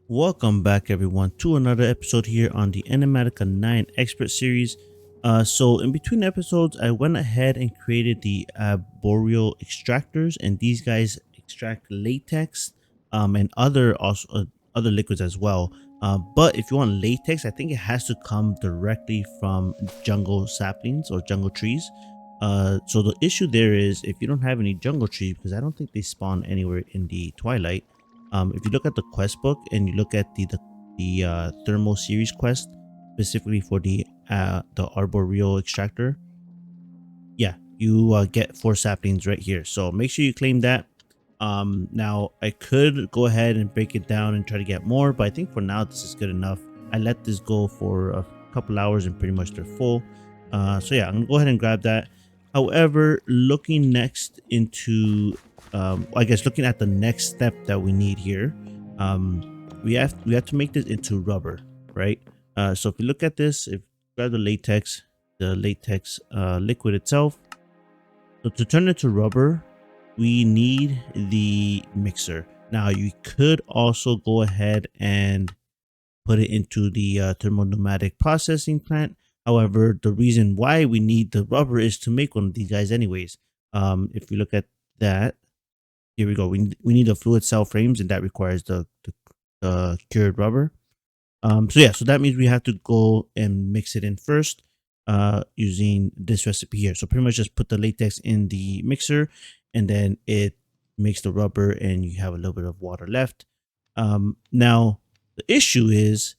Welcome back everyone to another episode here on the Enigmatica 9 Expert Series. So in between episodes, I went ahead and created the boreal extractors, and these guys extract latex and other liquids as well. But if you want latex, I think it has to come directly from jungle saplings or jungle trees. So the issue there is if you don't have any jungle trees, because I don't think they spawn anywhere in the twilight. If you look at the quest book and you look at the thermal series quest specifically for the arboreal extractor, yeah, you get 4 saplings right here. So make sure you claim that. Now I could go ahead and break it down and try to get more, but I think for now this is good enough. I let this go for a couple hours and pretty much they're full. So yeah, I'm gonna go ahead and grab that. However, looking next into I guess looking at the next step that we need here, we have to make this into rubber, right? So if you look at this, if you grab the latex liquid itself. So to turn it to rubber, we need the mixer. Now you could also go ahead and put it into the thermopneumatic processing plant. However, the reason why we need the rubber is to make one of these guys anyways. If we look at that, here we go. We need the fluid cell frames, and that requires the cured rubber. So yeah, so that means we have to go and mix it in first using this recipe here. So pretty much just put the latex in the mixer and then it makes the rubber and you have a little bit of water left. Now the issue is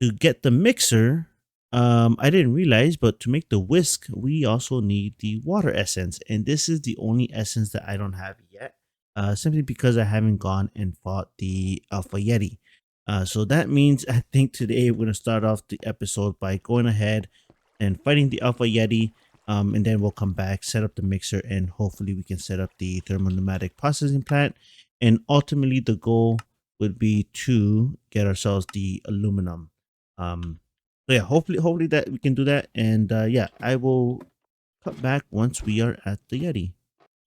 to get the mixer. I didn't realize, but to make the whisk, we also need the water essence. And this is the only essence that I don't have yet, simply because I haven't gone and fought the Alpha Yeti. So that means I think today we're going to start off the episode by going ahead and fighting the Alpha Yeti. And then we'll come back, set up the mixer, and hopefully we can set up the thermopneumatic processing plant. And ultimately, the goal would be to get ourselves the aluminum. So yeah, hopefully that we can do that. And yeah, I will cut back once we are at the Yeti.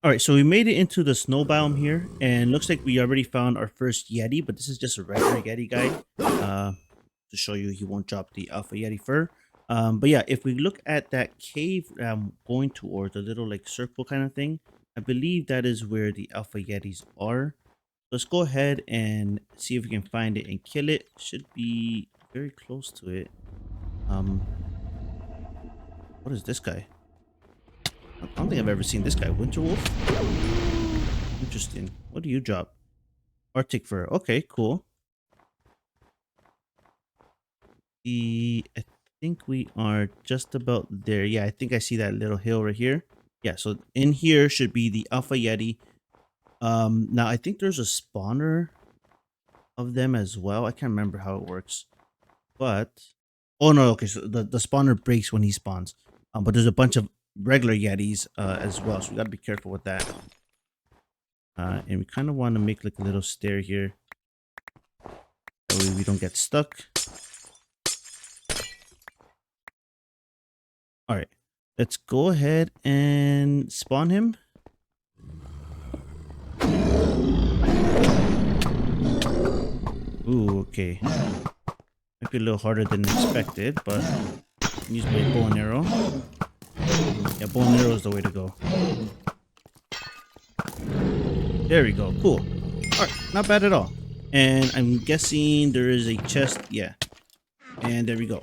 All right, so we made it into the snow biome here, and looks like we already found our first Yeti, but this is just a regular Yeti guy. To show you he won't drop the Alpha Yeti fur. But yeah, if we look at that cave I'm going towards, a little like circle kind of thing, I believe that is where the Alpha Yetis are. Let's go ahead and see if we can find it and kill it. Should be very close to it. Um, what is this guy? I don't think I've ever seen this guy. Winter Wolf? Interesting. What do you drop? Arctic fur. Okay, cool. I think we are just about there. Yeah, I think I see that little hill right here. Yeah, so in here should be the Alpha Yeti. Now I think there's a spawner of them as well. I can't remember how it works. But oh no, okay, so the spawner breaks when he spawns. But there's a bunch of regular Yetis as well, so we gotta be careful with that. And we kind of want to make like a little stair here, that way we don't get stuck. All right, let's go ahead and spawn him. Ooh, okay. Might be a little harder than expected, but use my bow and arrow. Yeah, bow and arrow is the way to go. There we go. Cool. All right, not bad at all. And I'm guessing there is a chest. Yeah. And there we go.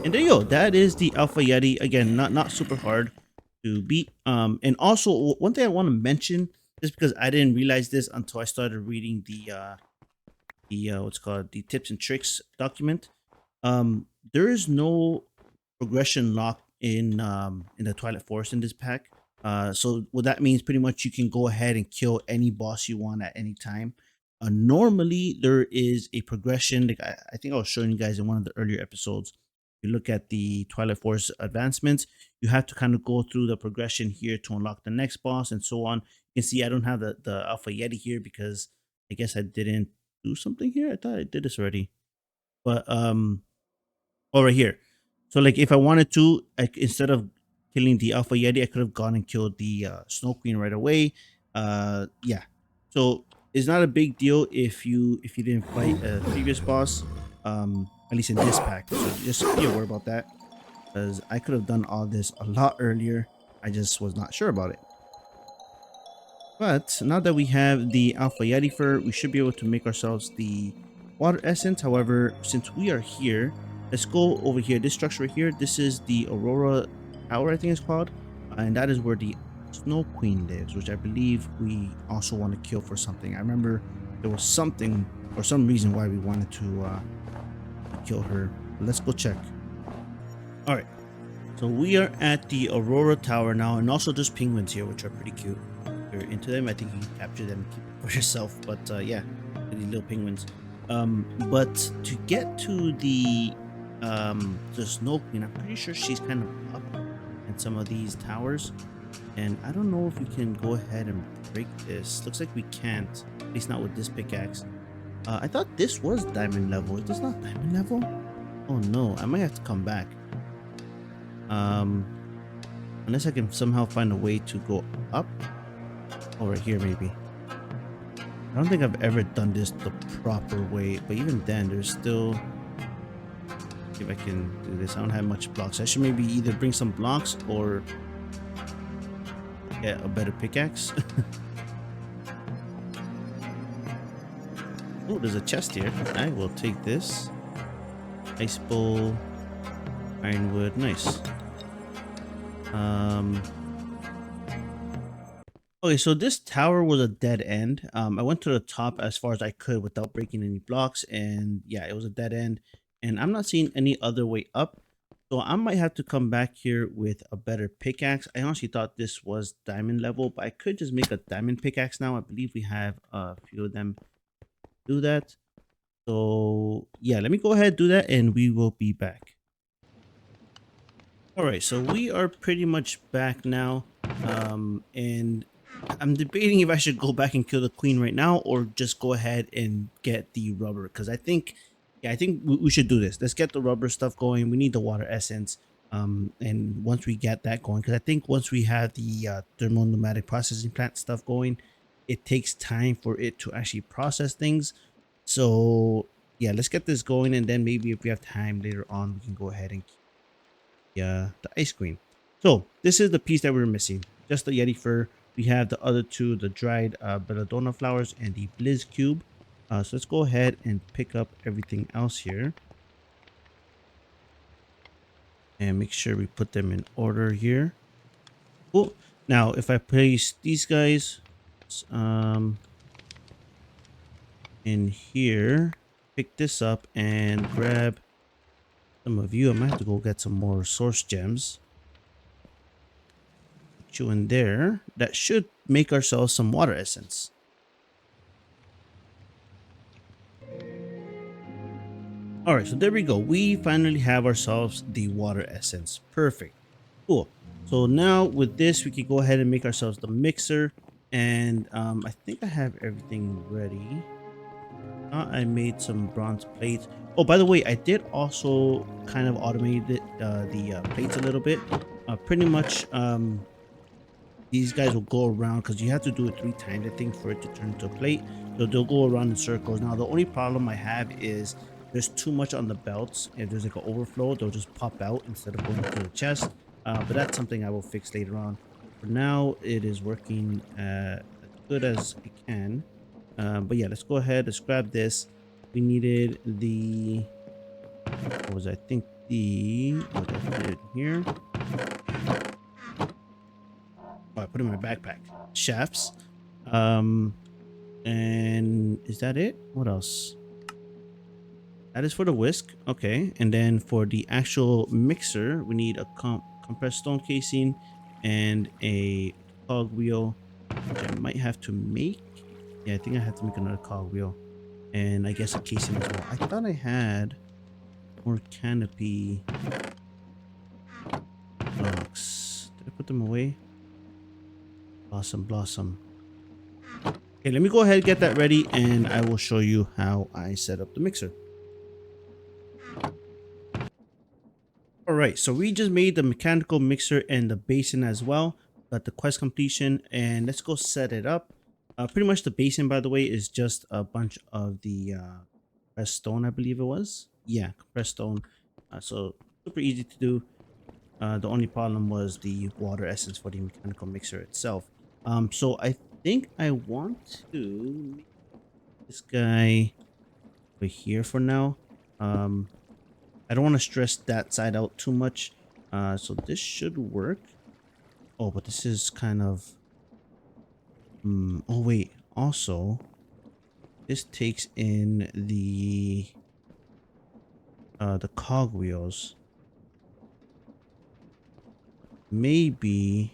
And there you go. That is the Alpha Yeti. Again, not super hard to beat. And also one thing I want to mention, just because I didn't realize this until I started reading the what's called the tips and tricks document. There is no progression lock in the Twilight Forest in this pack. So what that means, pretty much you can go ahead and kill any boss you want at any time. Normally there is a progression, like I think I was showing you guys in one of the earlier episodes. You look at the Twilight Forest advancements, you have to kind of go through the progression here to unlock the next boss and so on. You can see I don't have the Alpha Yeti here because I guess I didn't do something here. I thought I did this already. But over here. So like if I wanted to, instead of killing the Alpha Yeti, I could have gone and killed the Snow Queen right away. Yeah. So it's not a big deal if you didn't fight a previous boss. At least in this pack. So just be aware about that, because I could have done all this a lot earlier. I just was not sure about it. But now that we have the Alpha Yeti fur, we should be able to make ourselves the water essence. However, since we are here, let's go over here. This structure right here, this is the Aurora Tower, I think it's called. And that is where the Snow Queen lives, which I believe we also want to kill for something. I remember there was something or some reason why we wanted to kill her. But let's go check. All right. So we are at the Aurora Tower now, and also there's penguins here, which are pretty cute. If you're into them, I think you can capture them and keep it for yourself. But yeah, these little penguins. But to get to the Snow Queen, I'm pretty sure she's kind of up in some of these towers, and I don't know if we can go ahead and break this. Looks like we can't, at least not with this pickaxe. I thought this was diamond level. It is not diamond level. Oh no, I might have to come back. Um, unless I can somehow find a way to go up. Over here maybe. I don't think I've ever done this the proper way, but even then there's still, see if I can do this. I don't have much blocks. I should maybe either bring some blocks or get a better pickaxe. Oh, there's a chest here. I will take this. Ice bowl, ironwood, nice. Okay, so this tower was a dead end. I went to the top as far as I could without breaking any blocks, and yeah, it was a dead end, and I'm not seeing any other way up. So I might have to come back here with a better pickaxe. I honestly thought this was diamond level, but I could just make a diamond pickaxe now. I believe we have a few of them do that. So yeah, let me go ahead and do that, and we will be back. All right, so we are pretty much back now, and I'm debating if I should go back and kill the queen right now or just go ahead and get the rubber, because I think, yeah, I think we should do this. Let's get the rubber stuff going. We need the water essence, and once we get that going, because I think once we have the thermal pneumatic processing plant stuff going, it takes time for it to actually process things. So yeah, let's get this going, and then maybe if we have time later on, we can go ahead and the ice cream. So this is the piece that we're missing, just the Yeti fur. We have the other two, the dried belladonna flowers and the blizz cube. So let's go ahead and pick up everything else here and make sure we put them in order here. Cool. Now if I place these guys in here, pick this up and grab some of you. I might have to go get some more source gems. Put you in there. That should make ourselves some water essence. All right, so there we go. We finally have ourselves the water essence. Perfect. Cool. So now with this, we can go ahead and make ourselves the mixer. And I think I have everything ready. I made some bronze plates. Oh, by the way, I did also kind of automate the plates a little bit. Pretty much, these guys will go around, because you have to do it 3 times, I think, for it to turn into a plate. So they'll go around in circles. Now, the only problem I have is there's too much on the belts. If there's like an overflow, they'll just pop out instead of going to the chest. But that's something I will fix later on. For now, it is working as good as it can. But yeah, let's go ahead. Let's grab this. We needed the, what was I think the, what I put it here. Oh, I put it in my backpack. Shafts. And is that it? What else? That is for the whisk. Okay. And then for the actual mixer, we need a compressed stone casing and a cog wheel, which I might have to make. Yeah, I think I have to make another cog wheel. And I guess a casing as well. I thought I had more canopy blocks. Did I put them away? Blossom. Okay, let me go ahead and get that ready, and I will show you how I set up the mixer. All right, so we just made the mechanical mixer and the basin as well. got the quest completion, and let's go set it up. Pretty much the basin, by the way, is just a bunch of the compressed stone, I believe it was. Yeah, compressed stone. So super easy to do. The only problem was the water essence for the mechanical mixer itself. So I think I want to make this guy over here for now. I don't want to stress that side out too much. So this should work. Oh, but this is kind of... oh, wait. Also, this takes in the cogwheels. Maybe...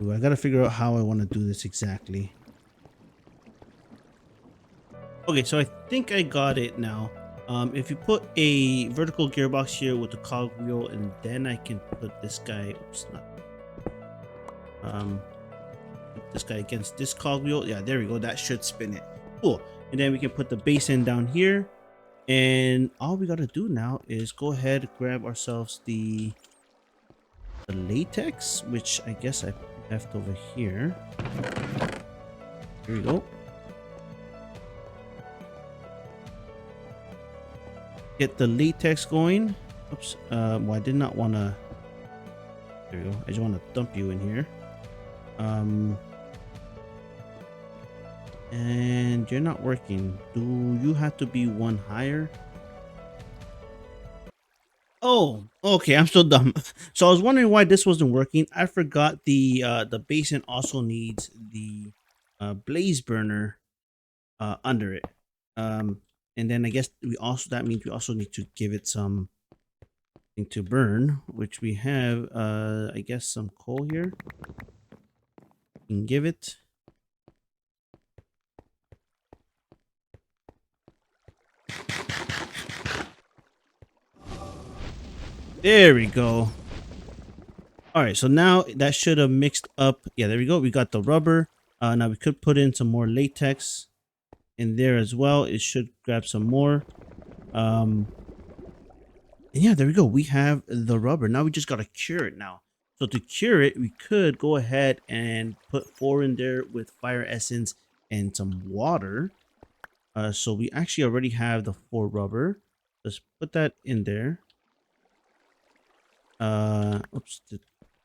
Ooh, I gotta figure out how I want to do this exactly. Okay, so I think I got it now. If you put a vertical gearbox here with the cogwheel, and then I can put this guy... Oops, not... put this guy against this cogwheel. Yeah, there we go. That should spin it. Cool. And then we can put the basin down here. And all we gotta do now is go ahead, grab ourselves the latex, which I guess I left over here. Here we go. Get the latex going. Oops. Well, I did not want to... There we go. I just want to dump you in here. And you're not working. Do you have to be one higher? Oh, okay. I'm so dumb. So I was wondering why this wasn't working. I forgot the basin also needs the blaze burner under it. And then I guess that means we also need to give it something to burn, which we have I guess some coal here. We can give it. There we go. All right, so now that should have mixed up. Yeah, there we go. We got the rubber. Now we could put in some more latex in there as well. It should grab some more. And yeah, there we go. We have the rubber. Now we just got to cure it now. So to cure it, we could go ahead and put 4 in there with fire essence and some water. So we actually already have the 4 rubber. Let's put that in there. Oops, did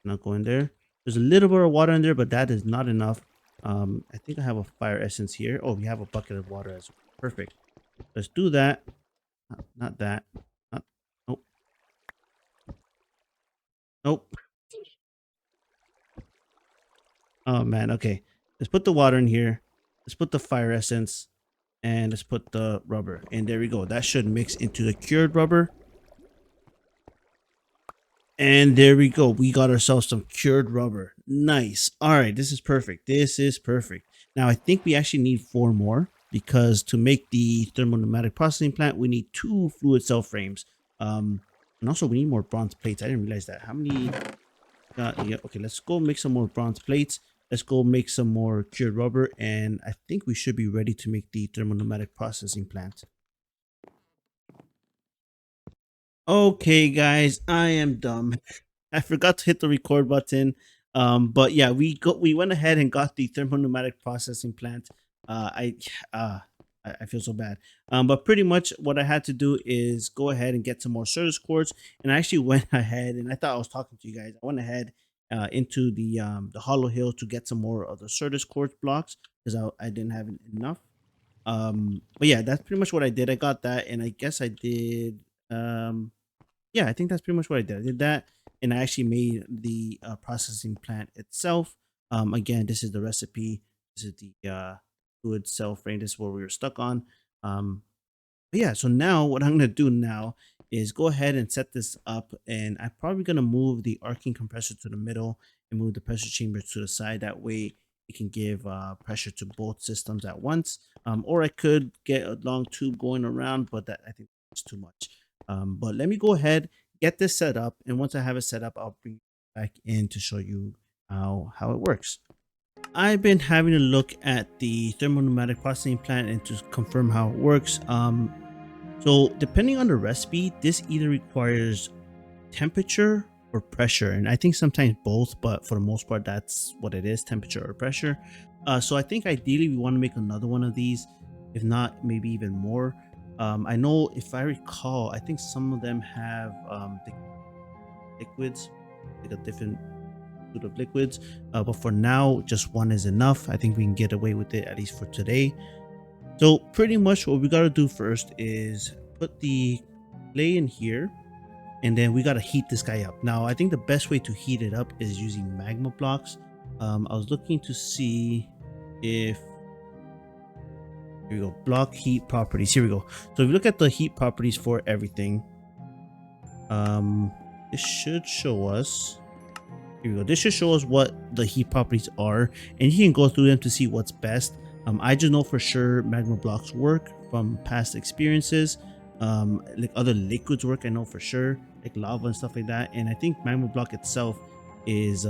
not go in there. There's a little bit of water in there, but that is not enough. I think I have a fire essence here. Oh, we have a bucket of water as well. Perfect. Let's do that. Not that. Nope. Nope. Oh man. Okay. Let's put the water in here. Let's put the fire essence, and let's put the rubber. And there we go. That should mix into the cured rubber. And there we go. We got ourselves some cured rubber. Nice. All right. This is perfect. This is perfect. Now, I think we actually need 4 more, because to make the thermopneumatic processing plant, we need 2 fluid cell frames. And also we need more bronze plates. I didn't realize that. How many? Yeah. Okay. Let's go make some more bronze plates. Let's go make some more cured rubber. And I think we should be ready to make the thermopneumatic processing plant. Okay, guys, I am dumb. I forgot to hit the record button. But yeah, we went ahead and got the thermopneumatic processing plant. I I feel so bad. But pretty much what I had to do is go ahead and get some more service cords, and I actually went ahead, and I thought I was talking to you guys. I went ahead into the hollow hill to get some more of the service cords blocks, because I didn't have enough. But yeah, that's pretty much what I did. I got that, and I guess I did yeah, I think that's pretty much what I did. I did that, and I actually made the processing plant itself. Again, this is the recipe. This is the fluid cell frame. This is where we were stuck on. But yeah, so now what I'm gonna do now is go ahead and set this up, and I'm probably gonna move the arcing compressor to the middle and move the pressure chamber to the side. That way it can give pressure to both systems at once. Or I could get a long tube going around, but that I think that's too much. But let me go ahead, get this set up, and once I have it set up, I'll bring it back in to show you how it works. I've been having a look at the thermopneumatic processing plant and to confirm how it works. So depending on the recipe, this either requires temperature or pressure, and I think sometimes both, but for the most part that's what it is, temperature or pressure. So I think ideally we want to make another one of these, if not maybe even more. I know, if I recall, I think some of them have the liquids, like a different suit of liquids, but for now just one is enough. I think we can get away with it, at least for today. So pretty much what we got to do first is put the clay in here, and then we got to heat this guy up. Now I think the best way to heat it up is using magma blocks. I was looking to see if, here we go, block heat properties, here we go. So if you look at the heat properties for everything, it should show us, here we go, this should show us what the heat properties are, and you can go through them to see what's best. I just know for sure magma blocks work from past experiences. Like other liquids work, I know for sure, like lava and stuff like that. And I think magma block itself is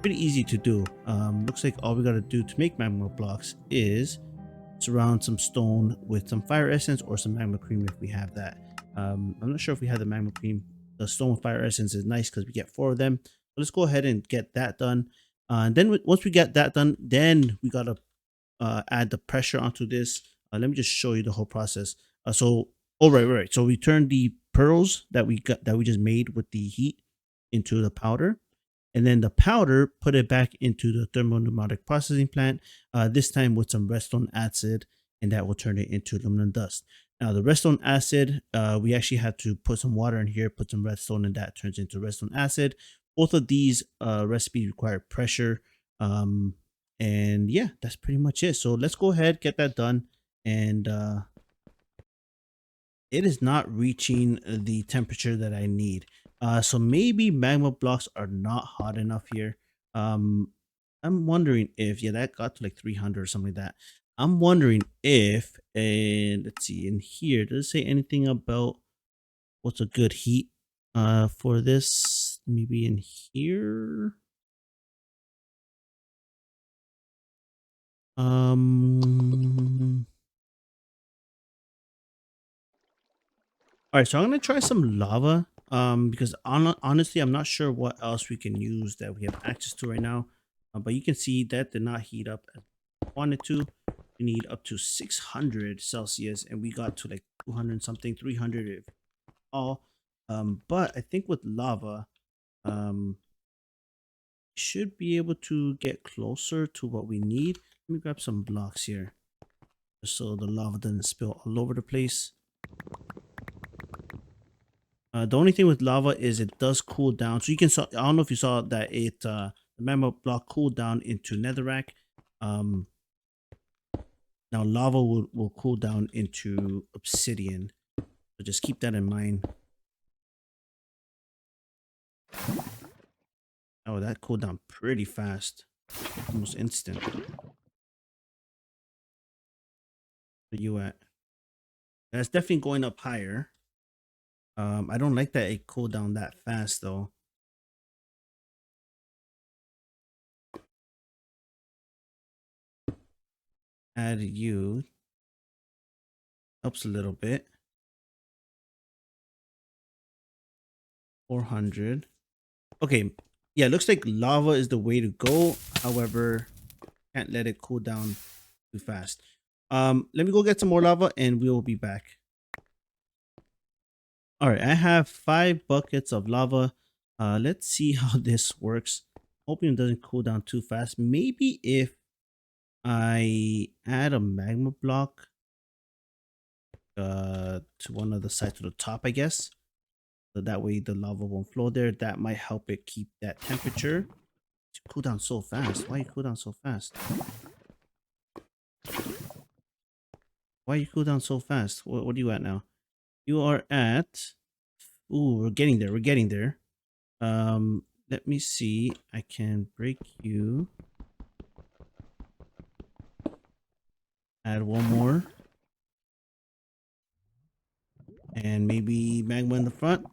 pretty easy to do. Looks like all we got to do to make magma blocks is surround some stone with some fire essence or some magma cream if we have that. I'm not sure if we have the magma cream. The stone with fire essence is nice because we get 4 of them. So let's go ahead and get that done. And then once we get that done, then we gotta add the pressure onto this. Let me just show you the whole process. Right. So we turn the pearls that we just made with the heat into the powder, and then the powder, put it back into the thermopneumatic processing plant, this time with some redstone acid, and that will turn it into aluminum dust. Now the redstone acid, we actually had to put some water in here, put some redstone, and that turns into redstone acid. Both of these recipes require pressure. And yeah, that's pretty much it. So let's go ahead, get that done. And it is not reaching the temperature that I need. So maybe magma blocks are not hot enough here. I'm wondering if, yeah, that got to like 300 or something like that. I'm wondering if, and let's see, in here, does it say anything about what's a good heat for this? Maybe in here. All right, so I'm gonna try some lava. Because honestly, I'm not sure what else we can use that we have access to right now. But you can see that did not heat up as I wanted to. We need up to 600 Celsius, and we got to like 200 something, 300 if all. But I think with lava, should be able to get closer to what we need. Let me grab some blocks here, just so the lava doesn't spill all over the place. The only thing with lava is it does cool down. So you can saw, I don't know if you saw that the magma block cooled down into netherrack. Um, Now lava will cool down into obsidian. So just keep that in mind. Oh, that cooled down pretty fast. Almost instant. Where you at? That's definitely going up higher. I don't like that it cooled down that fast though. Add you. Helps a little bit. 400. Okay. Yeah, looks like lava is the way to go. However, can't let it cool down too fast. Let me go get some more lava and we will be back. All right, I have 5 buckets of lava. Let's see how this works. Hoping it doesn't cool down too fast. Maybe if I add a magma block to one of the sides to the top, I guess. So that way the lava won't flow there. That might help it keep that temperature. To cool down so fast. Why you cool down so fast? Why you cool down so fast? What are you at now? You are at... Ooh, we're getting there. We're getting there. Let me see. I can break you. Add one more. And maybe magma in the front.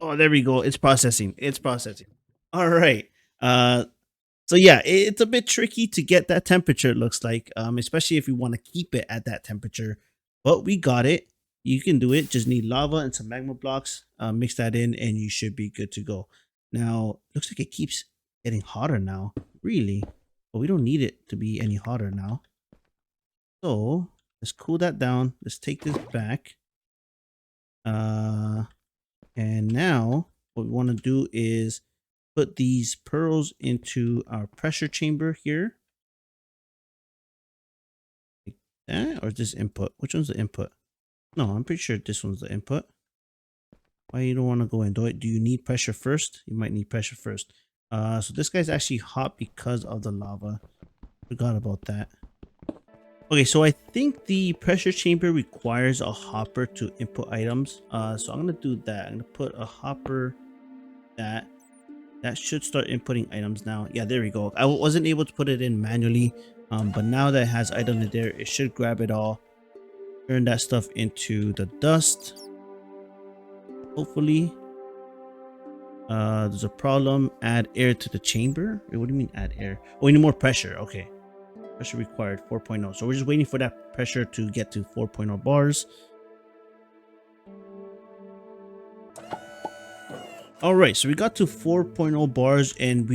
Oh, there we go. It's processing. It's processing. All right. So yeah, it's a bit tricky to get that temperature, it looks like, especially if we want to keep it at that temperature. But we got it. you can do it. Just need lava and some magma blocks. Mix that in and you should be good to go. Now, looks like it keeps getting hotter now. Really? But we don't need it to be any hotter now. So let's cool that down. Let's take this back. And now what we want to do is put these pearls into our pressure chamber here. Like that, or is this input? Which one's the input? No, I'm pretty sure this one's the input. Why you don't want to go in? Do you need pressure first? You might need pressure first. So this guy's actually hot because of the lava. Forgot about that. Okay, so I think the pressure chamber requires a hopper to input items. So I'm gonna do that. I'm gonna put a hopper that should start inputting items now. Yeah, there we go. I wasn't able to put it in manually, but now that it has items in there, it should grab it all, turn that stuff into the dust. Hopefully. There's a problem. Add air to the chamber. Wait, what do you mean add air? Oh, we need more pressure. Okay. Pressure required 4.0. So we're just waiting for that pressure to get to 4.0 bars. All right, so we got to 4.0 bars, and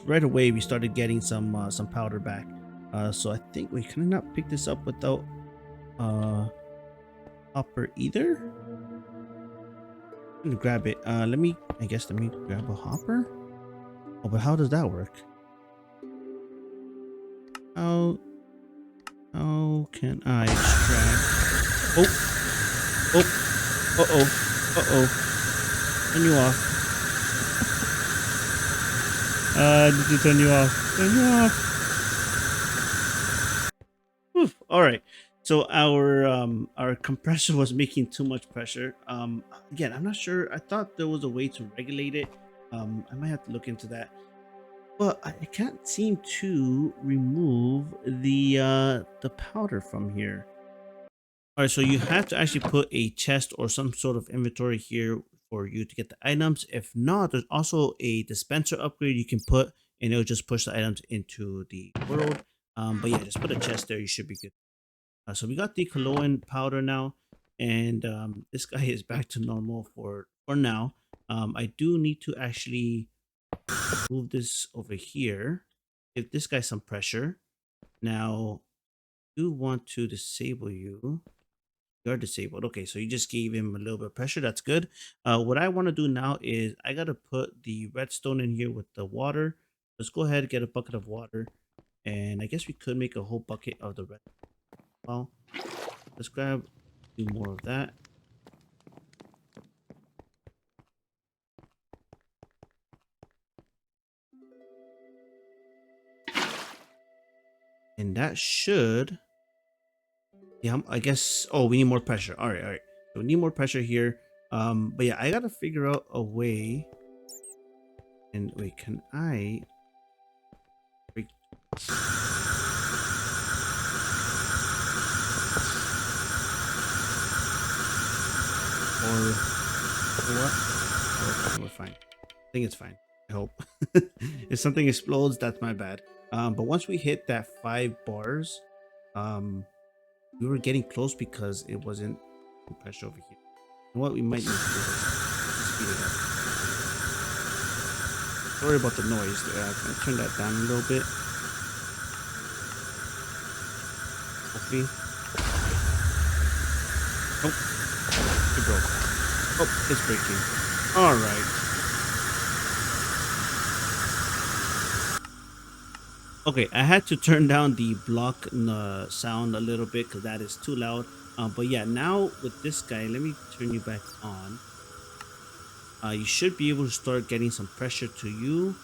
right away we started getting some powder back. So I think we cannot pick this up without hopper either. I'm gonna grab it. Let me grab a hopper. Oh, but how does that work? How can I extract? Turn you off. Did you turn you off? Turn you off. Whew. All right. So our compressor was making too much pressure. Again, I'm not sure. I thought there was a way to regulate it. I might have to look into that. But I can't seem to remove the powder from here. All right, so you have to actually put a chest or some sort of inventory here for you to get the items. If not, there's also a dispenser upgrade you can put, and it'll just push the items into the world. But yeah, just put a chest there. You should be good. So we got the colloid powder now, and this guy is back to normal for now. I do need to actually move this over here, give this guy some pressure. Now I do want to disable you. You're disabled. Okay, so you just gave him a little bit of pressure. That's good. What I want to do now is I gotta put the redstone in here with the water. Let's go ahead and get a bucket of water, and I guess we could make a whole bucket of the red. Well, let's grab more of that. And that should, yeah, I guess, oh, we need more pressure. All right. So we need more pressure here. But yeah, I gotta figure out a way. And wait, can I break? Or what? Oh, okay, we're fine. I think it's fine. I hope. If something explodes, that's my bad. But once we hit that 5 bars, we were getting close because it wasn't pressure over here. And what we might need to do is speed it up. Sorry about the noise. Can I turn that down a little bit? Hopefully. Oh, it broke. Oh, it's breaking. All right. Okay, I had to turn down the block sound a little bit because that is too loud. But yeah, now with this guy, let me turn you back on. You should be able to start getting some pressure to you.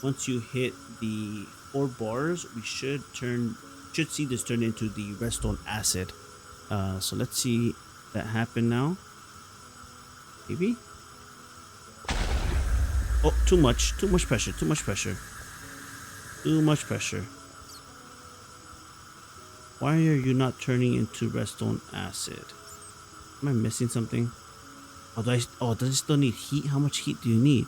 Once you hit the 4 bars, we should see this turn into the redstone acid. So let's see that happen now. Maybe. Oh, too much pressure. Too much pressure. Why are you not turning into redstone acid? Am I missing something? Oh, does it still need heat? How much heat do you need?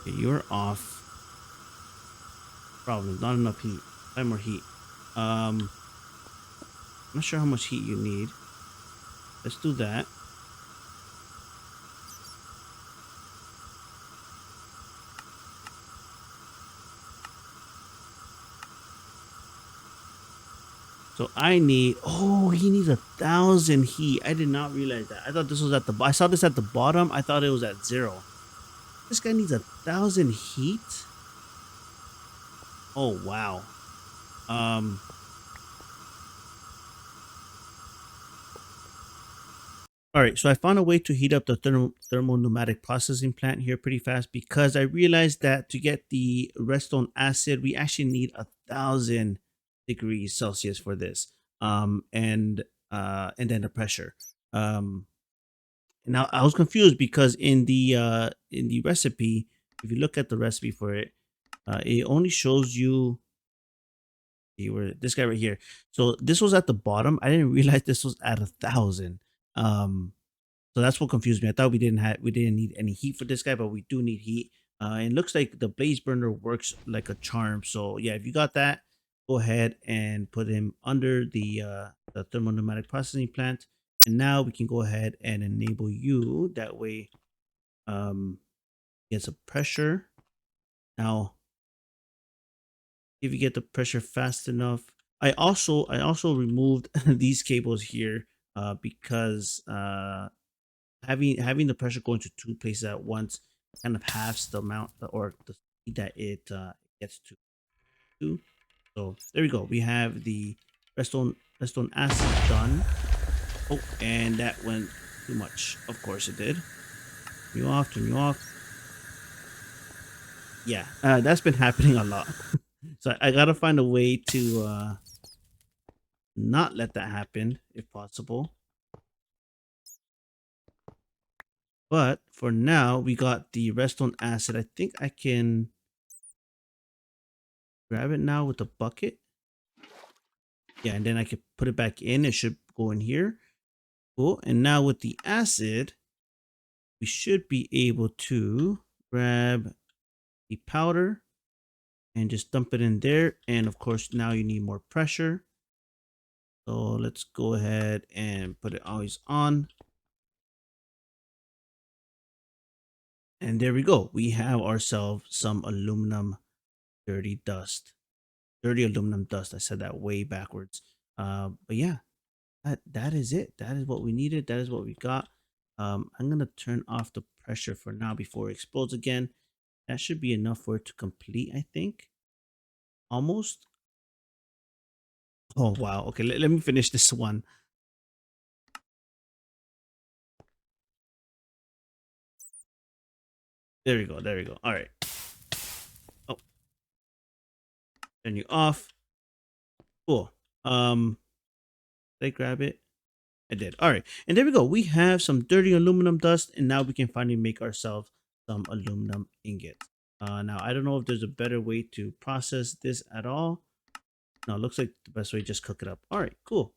Okay, you're off. Problem, not enough heat. 5 more heat. I'm not sure how much heat you need. Let's do that. So I need, oh, he needs 1,000 heat. I did not realize that. I thought this was at the, I saw this at the bottom. I thought it was at 0. This guy needs 1,000 heat. Oh, wow. Um, all right, so I found a way to heat up the thermopneumatic processing plant here pretty fast because I realized that to get the redstone acid, we actually need 1,000 degrees Celsius for this. And then the pressure. Um, Now I was confused because in the recipe, if you look at the recipe for it, it only shows you this guy right here. So this was at the bottom. I didn't realize this was at 1,000. Um, so that's what confused me. I thought we didn't need any heat for this guy, but we do need heat. And it looks like the blaze burner works like a charm. So yeah, if you got that, go ahead and put him under the thermopneumatic processing plant. And now we can go ahead and enable you. That way, um, gets a pressure. Now, if you get the pressure fast enough, I also removed these cables here because having the pressure go into 2 places at once kind of halves the amount or the speed that it gets to. So there we go. We have the redstone acid done. Oh, and that went too much. Of course it did. Turn you off. Turn you off. Yeah, that's been happening a lot. So I gotta find a way to not let that happen if possible. But for now, we got the redstone acid. I think I can grab it now with the bucket. Yeah, and then I can put it back in. It should go in here. Cool. And now with the acid, we should be able to grab the powder and just dump it in there. And of course, now you need more pressure. So let's go ahead and put it always on. And there we go. We have ourselves some aluminum dirty dust. Dirty aluminum dust. I said that way backwards. But yeah, that is it. That is what we needed. That is what we got. I'm gonna turn off the pressure for now before it explodes again. That should be enough for it to complete, I think. Almost. Oh wow. Okay, let me finish this one. There we go. There we go. All right. Oh, turn you off. Cool. Did I grab it? I did. All right. And there we go. We have some dirty aluminum dust, and now we can finally make ourselves some aluminum ingot. Now, I don't know if there's a better way to process this at all. No, it looks like the best way just cook it up. All right, cool.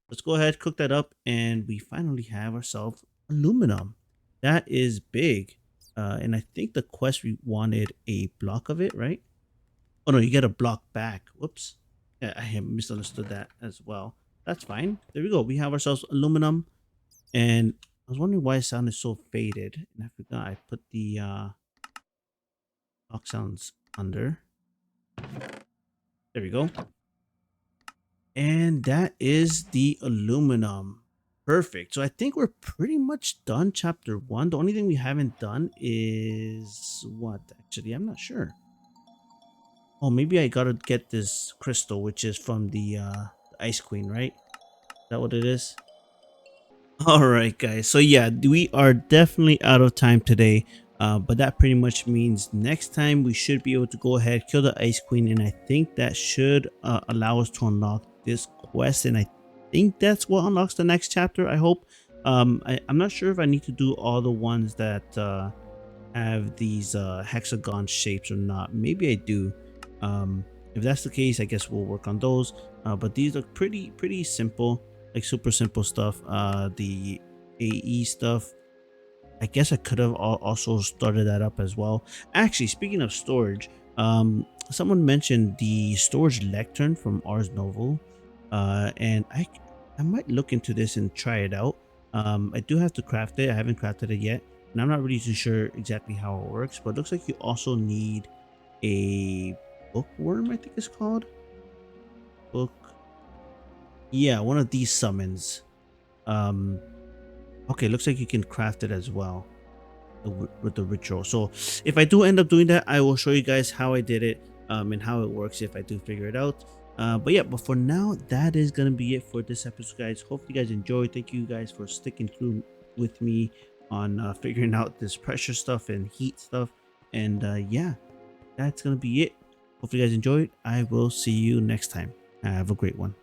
Let's go ahead, cook that up, and we finally have ourselves aluminum. That is big. And I think the quest we wanted a block of it, right? Oh no, you get a block back. Whoops. Yeah, I have misunderstood that as well. That's fine. There we go. We have ourselves aluminum. And I was wondering why it sounded so faded. And I forgot I put the block sounds under. There we go. And that is the aluminum. Perfect. So I think we're pretty much done chapter 1. The only thing we haven't done is what? Actually, I'm not sure. Oh, maybe I gotta get this crystal, which is from the Ice Queen, right? Is that what it is? All right, guys. So yeah, we are definitely out of time today. But that pretty much means next time we should be able to go ahead, kill the Ice Queen, and I think that should allow us to unlock this quest. And I think that's what unlocks the next chapter. I hope. I'm not sure if I need to do all the ones that have these hexagon shapes or not. Maybe I do. If that's the case, I guess we'll work on those. But these are pretty simple, like super simple stuff. The AE stuff, I guess I could have also started that up as well. Actually, speaking of storage, someone mentioned the storage lectern from Ars Novo, and I might look into this and try it out. I do have to craft it. I haven't crafted it yet, and I'm not really too sure exactly how it works. But it looks like you also need a bookworm, I think it's called. Book. Yeah, one of these summons. Um, okay, looks like you can craft it as well with the ritual. So if I do end up doing that, I will show you guys how I did it, and how it works if I do figure it out. But yeah, but for now, that is gonna be it for this episode, guys. Hopefully you guys enjoyed. Thank you guys for sticking through with me on figuring out this pressure stuff and heat stuff. And yeah, that's gonna be it. Hopefully you guys enjoyed. I will see you next time. Have a great one.